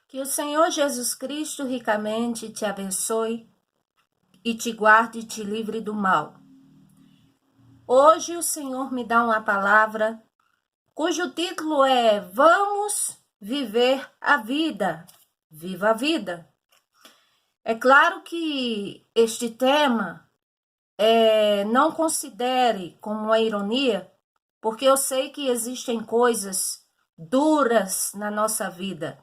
Que o Senhor Jesus Cristo ricamente te abençoe e te guarde e te livre do mal. Hoje o Senhor me dá uma palavra cujo título é Vamos viver a vida. Viva a vida. É claro que este tema não considere como uma ironia, porque eu sei que existem coisas duras na nossa vida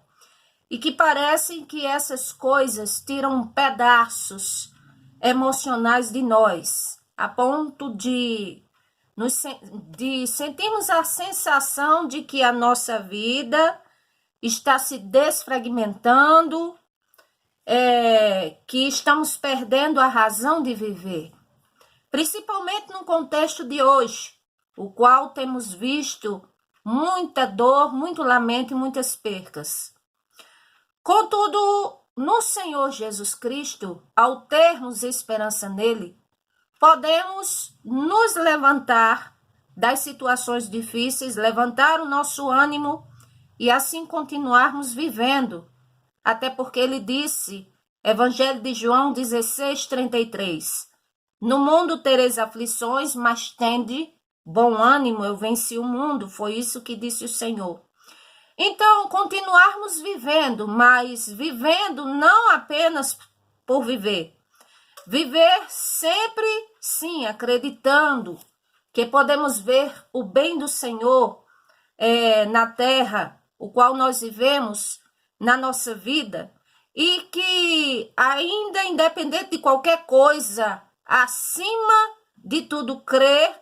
e que parecem que essas coisas tiram pedaços emocionais de nós, a ponto de sentirmos a sensação de que a nossa vida está se desfragmentando, que estamos perdendo a razão de viver. Principalmente no contexto de hoje, o qual temos visto muita dor, muito lamento e muitas percas. Contudo, no Senhor Jesus Cristo, ao termos esperança nele, podemos nos levantar das situações difíceis, levantar o nosso ânimo e assim continuarmos vivendo. Até porque ele disse, Evangelho de João 16:33, no mundo tereis aflições, mas tende bom ânimo, eu venci o mundo. Foi isso que disse o Senhor. Então, continuarmos vivendo, mas vivendo não apenas por viver. Viver sempre, sim, acreditando que podemos ver o bem do Senhor na terra, o qual nós vivemos na nossa vida, e que ainda, independente de qualquer coisa, acima de tudo, crer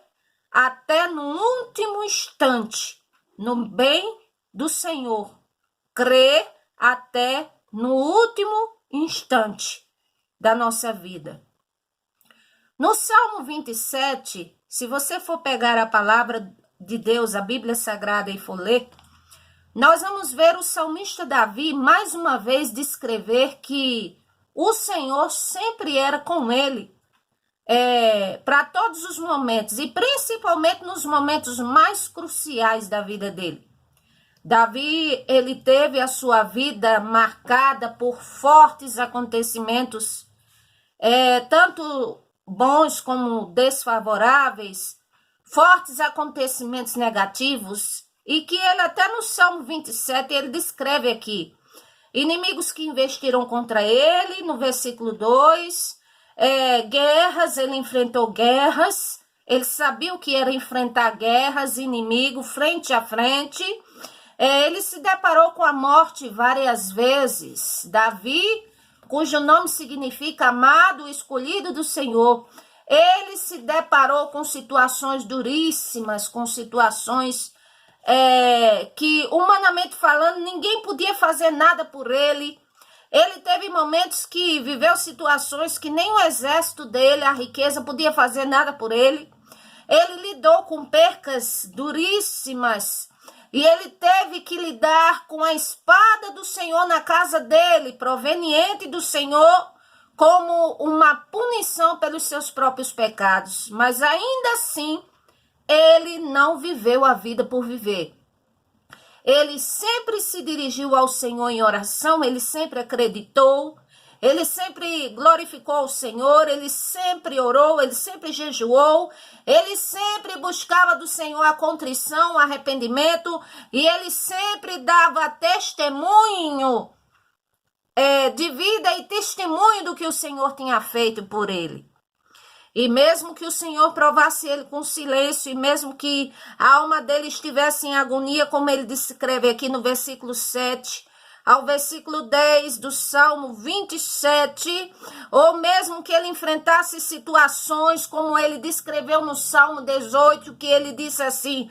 até no último instante no bem do Senhor, crer até no último instante da nossa vida. No Salmo 27, se você for pegar a palavra de Deus, a Bíblia Sagrada, e for ler, nós vamos ver o salmista Davi mais uma vez descrever que o Senhor sempre era com ele para todos os momentos, e principalmente nos momentos mais cruciais da vida dele. Davi, ele teve a sua vida marcada por fortes acontecimentos, tanto bons como desfavoráveis, fortes acontecimentos negativos, e que ele até no Salmo 27, ele descreve aqui, inimigos que investiram contra ele, no versículo 2, guerras, ele enfrentou guerras, ele sabia o que era enfrentar guerras, inimigo, frente a frente. Ele se deparou com a morte várias vezes. Davi, cujo nome significa amado, escolhido do Senhor, ele se deparou com situações duríssimas, com situações que, humanamente falando, ninguém podia fazer nada por ele. Ele teve momentos que viveu situações que nem o exército dele, a riqueza, podia fazer nada por ele. Ele lidou com percas duríssimas, e ele teve que lidar com a espada do Senhor na casa dele, proveniente do Senhor, como uma punição pelos seus próprios pecados. Mas ainda assim, ele não viveu a vida por viver. Ele sempre se dirigiu ao Senhor em oração, ele sempre acreditou, ele sempre glorificou o Senhor, ele sempre orou, ele sempre jejuou, ele sempre buscava do Senhor a contrição, o arrependimento, e ele sempre dava testemunho de vida e testemunho do que o Senhor tinha feito por ele. E mesmo que o Senhor provasse ele com silêncio, e mesmo que a alma dele estivesse em agonia, como ele descreve aqui no versículo 7, ao versículo 10 do Salmo 27, ou mesmo que ele enfrentasse situações como ele descreveu no Salmo 18, que ele disse assim,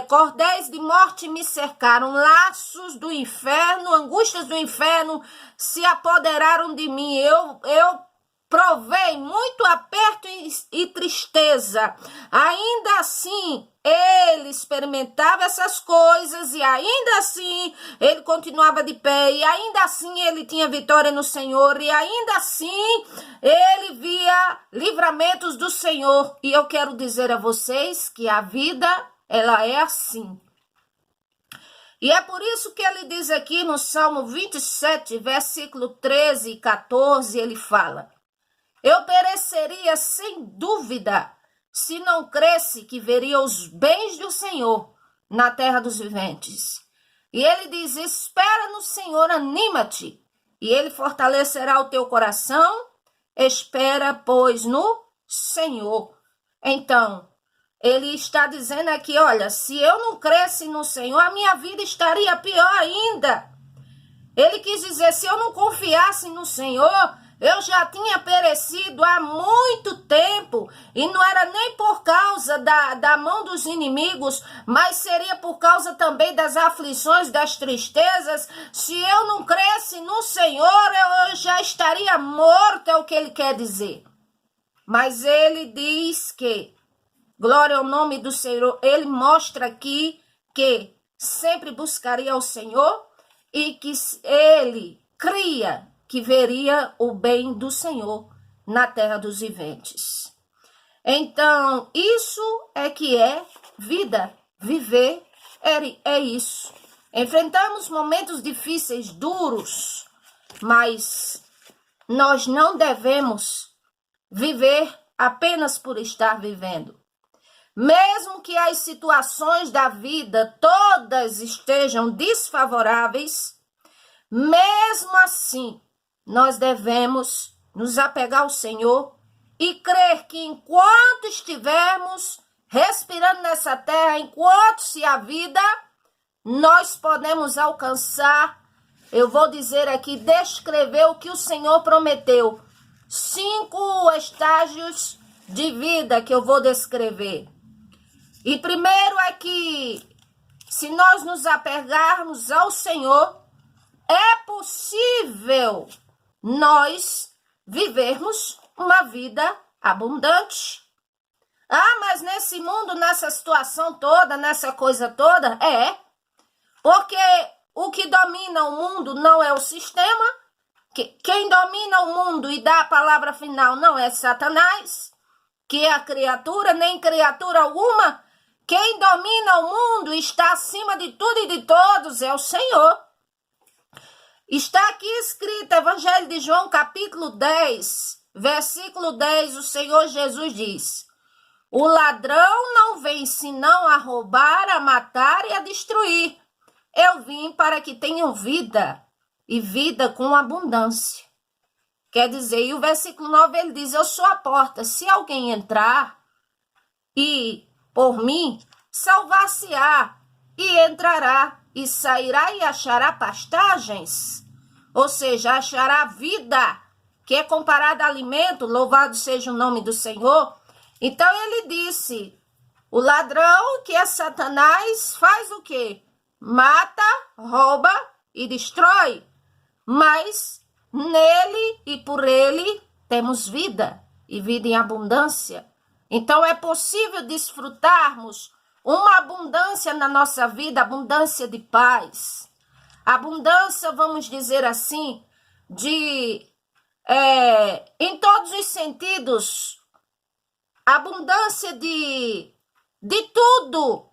cordéis de morte me cercaram, laços do inferno, angústias do inferno se apoderaram de mim, eu provei muito aperto e tristeza. Ainda assim, ele experimentava essas coisas e ainda assim ele continuava de pé, e ainda assim ele tinha vitória no Senhor, e ainda assim ele via livramentos do Senhor. E eu quero dizer a vocês que a vida, ela é assim. E é por isso que ele diz aqui no Salmo 27, versículo 13 e 14, ele fala: eu pereceria sem dúvida se não cresse que veria os bens do Senhor na terra dos viventes. E ele diz: espera no Senhor, anima-te, e ele fortalecerá o teu coração. Espera, pois, no Senhor. Então, ele está dizendo aqui, olha, se eu não cresce no Senhor, a minha vida estaria pior ainda. Ele quis dizer, se eu não confiasse no Senhor, eu já tinha perecido há muito tempo, e não era nem por causa da mão dos inimigos, mas seria por causa também das aflições, das tristezas. Se eu não cresce no Senhor, eu já estaria morto, é o que ele quer dizer. Mas ele diz que, glória ao nome do Senhor, ele mostra aqui que sempre buscaria o Senhor e que ele cria que veria o bem do Senhor na terra dos viventes. Então, isso é que é vida. Viver é isso. Enfrentamos momentos difíceis, duros, mas nós não devemos viver apenas por estar vivendo. Mesmo que as situações da vida todas estejam desfavoráveis, mesmo assim, nós devemos nos apegar ao Senhor e crer que enquanto estivermos respirando nessa terra, enquanto se há vida, nós podemos alcançar, eu vou dizer aqui, descrever o que o Senhor prometeu. 5 estágios de vida que eu vou descrever. E primeiro é que, se nós nos apegarmos ao Senhor, é possível nós vivermos uma vida abundante. Ah, mas nesse mundo, nessa situação toda, nessa coisa toda, porque o que domina o mundo não é o sistema, quem domina o mundo e dá a palavra final não é Satanás, que é a criatura, nem criatura alguma. Quem domina o mundo e está acima de tudo e de todos é o Senhor. Está aqui escrito, Evangelho de João, capítulo 10, versículo 10, o Senhor Jesus diz: o ladrão não vem senão a roubar, a matar e a destruir. Eu vim para que tenham vida, e vida com abundância. Quer dizer, e o versículo 9 ele diz: eu sou a porta, se alguém entrar e por mim, salvar-se-á, e entrará, e sairá e achará pastagens, ou seja, achará vida, que é comparada a alimento, louvado seja o nome do Senhor. Então ele disse, o ladrão, que é Satanás, faz o quê? Mata, rouba e destrói, mas nele e por ele temos vida, e vida em abundância. Então é possível desfrutarmos uma abundância na nossa vida, abundância de paz, abundância, vamos dizer assim, em todos os sentidos, abundância de tudo.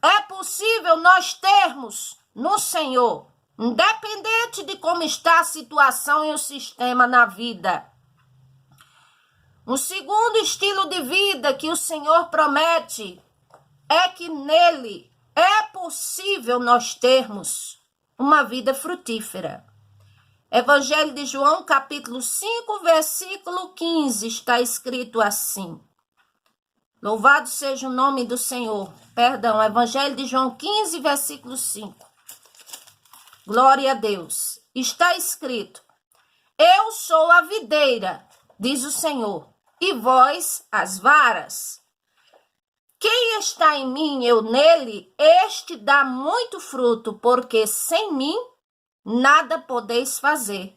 É possível nós termos no Senhor, independente de como está a situação e o sistema na vida. Um segundo estilo de vida que o Senhor promete é que nele é possível nós termos uma vida frutífera. Evangelho de João, capítulo 5, versículo 15, está escrito assim. Louvado seja o nome do Senhor. Perdão, Evangelho de João 15, versículo 5. Glória a Deus. Está escrito: eu sou a videira, diz o Senhor, e vós as varas. Quem está em mim, eu nele, este dá muito fruto, porque sem mim nada podeis fazer,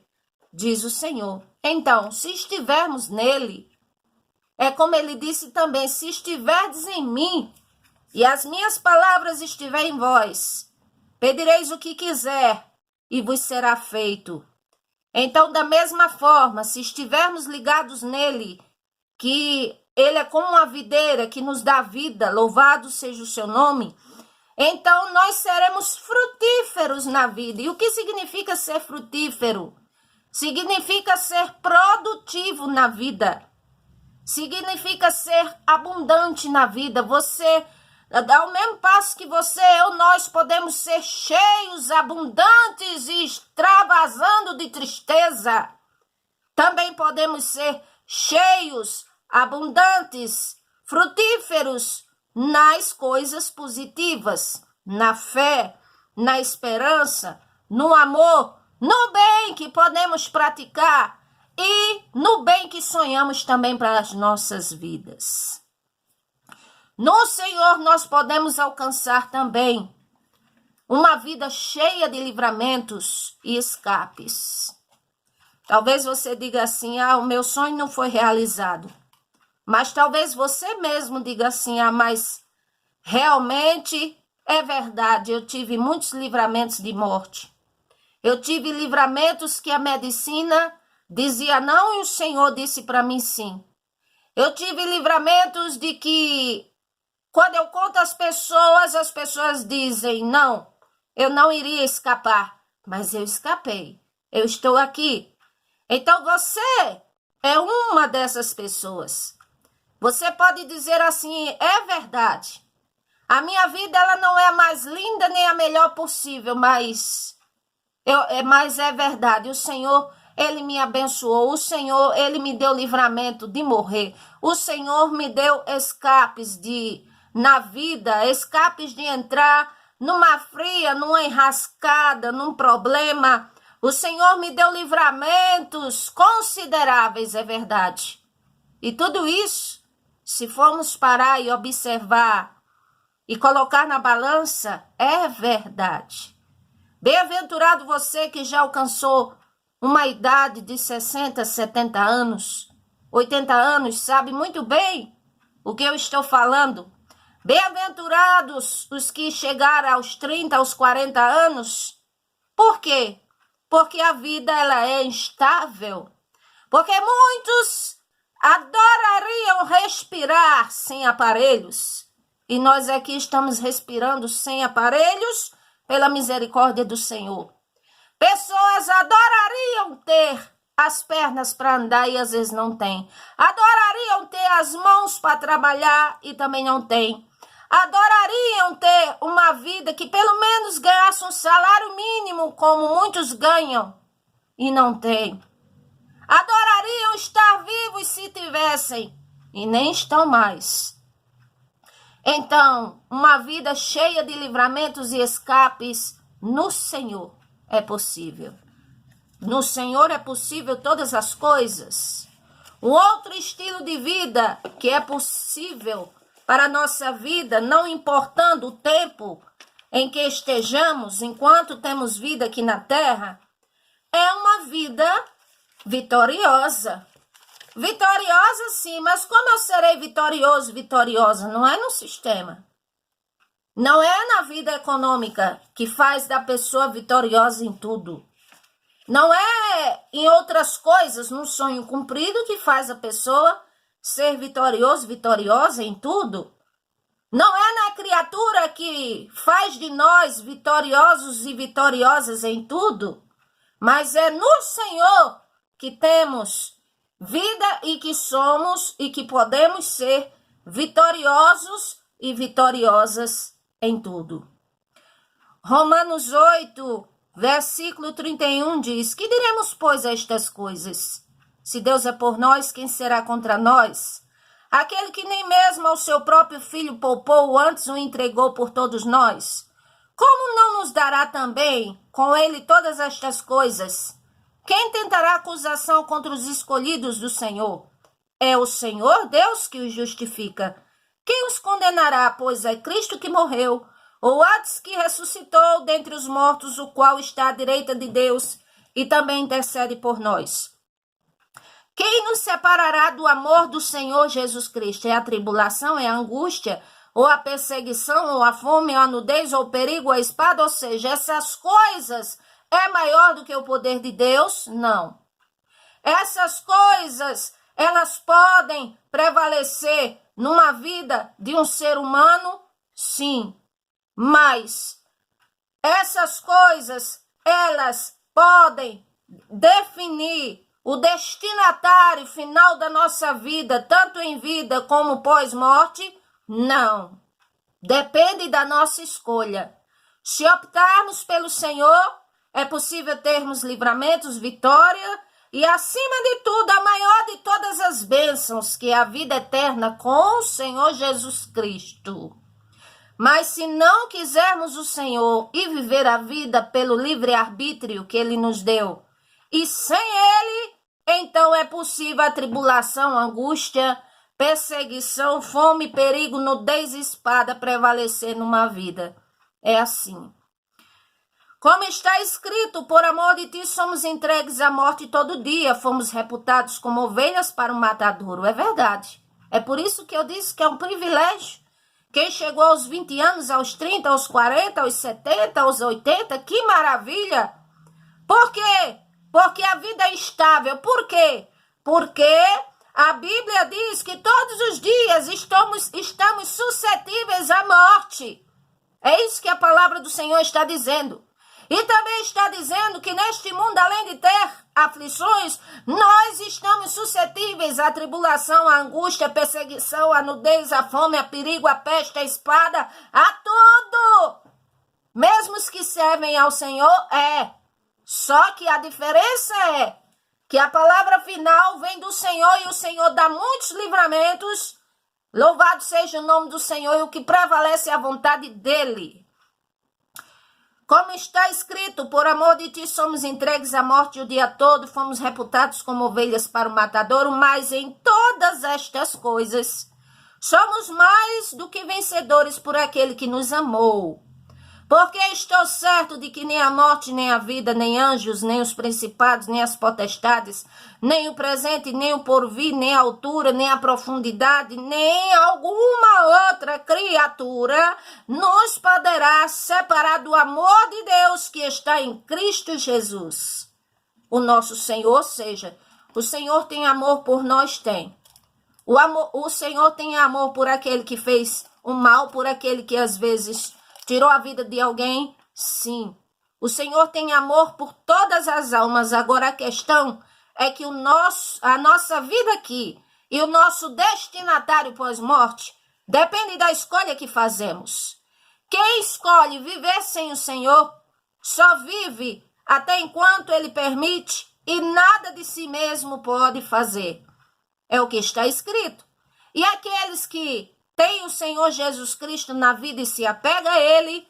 diz o Senhor. Então, se estivermos nele, é como ele disse também, se estiverdes em mim e as minhas palavras estiverem em vós, pedireis o que quiser e vos será feito. Então, da mesma forma, se estivermos ligados nele, que ele é como uma videira que nos dá vida, louvado seja o seu nome, então nós seremos frutíferos na vida. E o que significa ser frutífero? Significa ser produtivo na vida. Significa ser abundante na vida. Você, ao mesmo passo que você, eu, nós podemos ser cheios, abundantes e extravasando de tristeza. Também podemos ser cheios, abundantes, frutíferos nas coisas positivas, na fé, na esperança, no amor, no bem que podemos praticar e no bem que sonhamos também para as nossas vidas. No Senhor nós podemos alcançar também uma vida cheia de livramentos e escapes. Talvez você diga assim, o meu sonho não foi realizado. Mas talvez você mesmo diga assim, mas realmente é verdade, eu tive muitos livramentos de morte. Eu tive livramentos que a medicina dizia não e o Senhor disse para mim sim. Eu tive livramentos de que quando eu conto às pessoas, as pessoas dizem não, eu não iria escapar, mas eu escapei, eu estou aqui. Então você é uma dessas pessoas. Você pode dizer assim, é verdade. A minha vida ela não é a mais linda nem a melhor possível, mas é verdade. O Senhor, Ele me abençoou. O Senhor, Ele me deu livramento de morrer. O Senhor me deu escapes na vida, escapes de entrar numa fria, numa enrascada, num problema. O Senhor me deu livramentos consideráveis, é verdade. E tudo isso, se formos parar e observar e colocar na balança, é verdade. Bem-aventurado você que já alcançou uma idade de 60, 70 anos, 80 anos, sabe muito bem o que eu estou falando. Bem-aventurados os que chegaram aos 30, aos 40 anos. Por quê? Porque a vida ela é instável. Porque muitos adorariam respirar sem aparelhos. E nós aqui estamos respirando sem aparelhos pela misericórdia do Senhor. Pessoas adorariam ter as pernas para andar e às vezes não tem. Adorariam ter as mãos para trabalhar e também não tem. Adorariam ter uma vida que pelo menos ganhasse um salário mínimo como muitos ganham e não tem. Adorariam estar vivos se tivessem e nem estão mais. Então, uma vida cheia de livramentos e escapes no Senhor é possível. No Senhor é possível todas as coisas. Um outro estilo de vida que é possível para a nossa vida, não importando o tempo em que estejamos, enquanto temos vida aqui na terra, é uma vida vitoriosa. Vitoriosa sim, mas como eu serei vitorioso, vitoriosa? Não é no sistema. Não é na vida econômica que faz da pessoa vitoriosa em tudo. Não é em outras coisas, num sonho cumprido, que faz a pessoa ser vitorioso, vitoriosa em tudo. Não é na criatura que faz de nós vitoriosos e vitoriosas em tudo, mas é no Senhor que temos vida e que somos e que podemos ser vitoriosos e vitoriosas em tudo. Romanos 8, versículo 31 diz: que diremos, pois, a estas coisas? Se Deus é por nós, quem será contra nós? Aquele que nem mesmo ao seu próprio filho poupou, antes o entregou por todos nós. Como não nos dará também com ele todas estas coisas? Quem tentará acusação contra os escolhidos do Senhor? É o Senhor Deus que os justifica. Quem os condenará? Pois é Cristo que morreu, ou antes que ressuscitou dentre os mortos, o qual está à direita de Deus e também intercede por nós. Quem nos separará do amor do Senhor Jesus Cristo? É a tribulação, é a angústia, ou a perseguição, ou a fome, ou a nudez, ou o perigo, ou a espada? Ou seja, essas coisas é maior do que o poder de Deus? Não. Essas coisas, elas podem prevalecer numa vida de um ser humano? Sim. mas essas coisas, elas podem definir o destinatário final da nossa vida, tanto em vida como pós-morte? Não. Depende da nossa escolha. Se optarmos pelo Senhor, é possível termos livramentos, vitória e, acima de tudo, a maior de todas as bênçãos, que é a vida eterna com o Senhor Jesus Cristo. Mas se não quisermos o Senhor e viver a vida pelo livre-arbítrio que Ele nos deu, e sem Ele, então é possível a tribulação, angústia, perseguição, fome, perigo, nudez e espada prevalecer numa vida. É assim. Como está escrito, por amor de ti somos entregues à morte todo dia, fomos reputados como ovelhas para o matadouro. É verdade. É por isso que eu disse que é um privilégio. Quem chegou aos 20 anos, aos 30, aos 40, aos 70, aos 80, que maravilha! Por quê? Porque a vida é estável. Por quê? Porque a Bíblia diz que todos os dias estamos suscetíveis à morte. É isso que a palavra do Senhor está dizendo. E também está dizendo que neste mundo, além de ter aflições, nós estamos suscetíveis à tribulação, à angústia, à perseguição, à nudez, à fome, a perigo, à peste, à espada, a tudo. Mesmo os que servem ao Senhor, Só que a diferença é que a palavra final vem do Senhor e o Senhor dá muitos livramentos. Louvado seja o nome do Senhor, e o que prevalece é a vontade dele. Como está escrito, por amor de ti somos entregues à morte o dia todo, fomos reputados como ovelhas para o matadouro, mas em todas estas coisas somos mais do que vencedores por aquele que nos amou. Porque estou certo de que nem a morte, nem a vida, nem anjos, nem os principados, nem as potestades, nem o presente, nem o porvir, nem a altura, nem a profundidade, nem alguma outra criatura nos poderá separar do amor de Deus que está em Cristo Jesus, o nosso Senhor. Ou seja, o Senhor tem amor por nós, tem. O Senhor tem amor por aquele que fez o mal, por aquele que às vezes tirou a vida de alguém? Sim. O Senhor tem amor por todas as almas. Agora a questão é que a nossa vida aqui e o nosso destinatário pós-morte depende da escolha que fazemos. Quem escolhe viver sem o Senhor só vive até enquanto Ele permite e nada de si mesmo pode fazer. É o que está escrito. E aqueles que tem o Senhor Jesus Cristo na vida e se apega a Ele,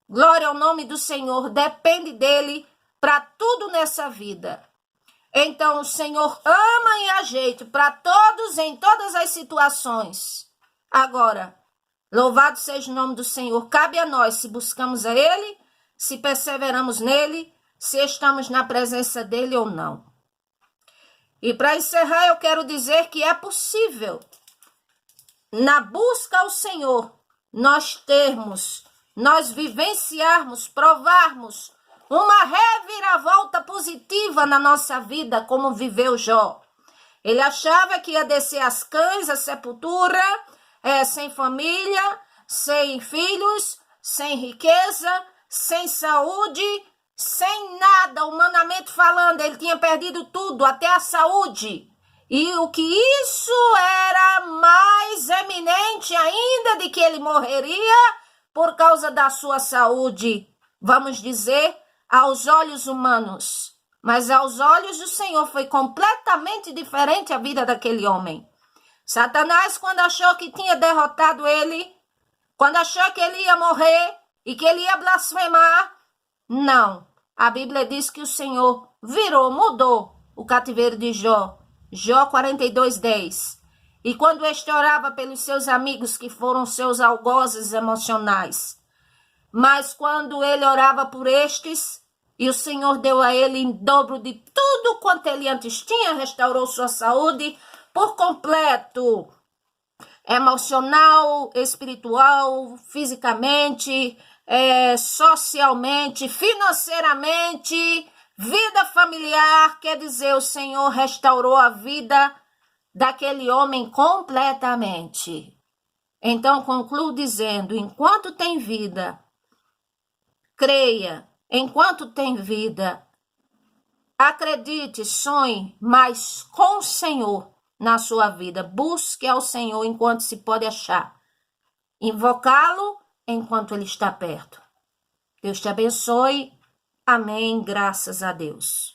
glória ao nome do Senhor, depende dEle para tudo nessa vida. Então o Senhor ama e ajeita para todos em todas as situações. Agora, louvado seja o nome do Senhor, cabe a nós se buscamos a Ele, se perseveramos nele, se estamos na presença dEle ou não. E para encerrar, eu quero dizer que é possível, na busca ao Senhor, nós vivenciarmos, provarmos uma reviravolta positiva na nossa vida, como viveu Jó. Ele achava que ia descer as cães, a sepultura, sem família, sem filhos, sem riqueza, sem saúde, sem nada, humanamente falando. Ele tinha perdido tudo, até a saúde. E o que isso era mais eminente ainda de que ele morreria por causa da sua saúde, vamos dizer, aos olhos humanos. Mas aos olhos do Senhor foi completamente diferente a vida daquele homem. Satanás, quando achou que tinha derrotado ele, quando achou que ele ia morrer e que ele ia blasfemar, não. A Bíblia diz que o Senhor mudou o cativeiro de Jó. Jó 42:10. E quando este orava pelos seus amigos, que foram seus algozes emocionais, mas quando ele orava por estes, e o Senhor deu a ele em dobro de tudo quanto ele antes tinha, restaurou sua saúde por completo, emocional, espiritual, fisicamente, socialmente, financeiramente, vida familiar. Quer dizer, o Senhor restaurou a vida daquele homem completamente. Então, concluo dizendo, enquanto tem vida, Creia enquanto tem vida. Acredite, sonhe, mas com o Senhor na sua vida. Busque ao Senhor enquanto se pode achar. Invocá-lo enquanto ele está perto. Deus te abençoe. Amém. Graças a Deus.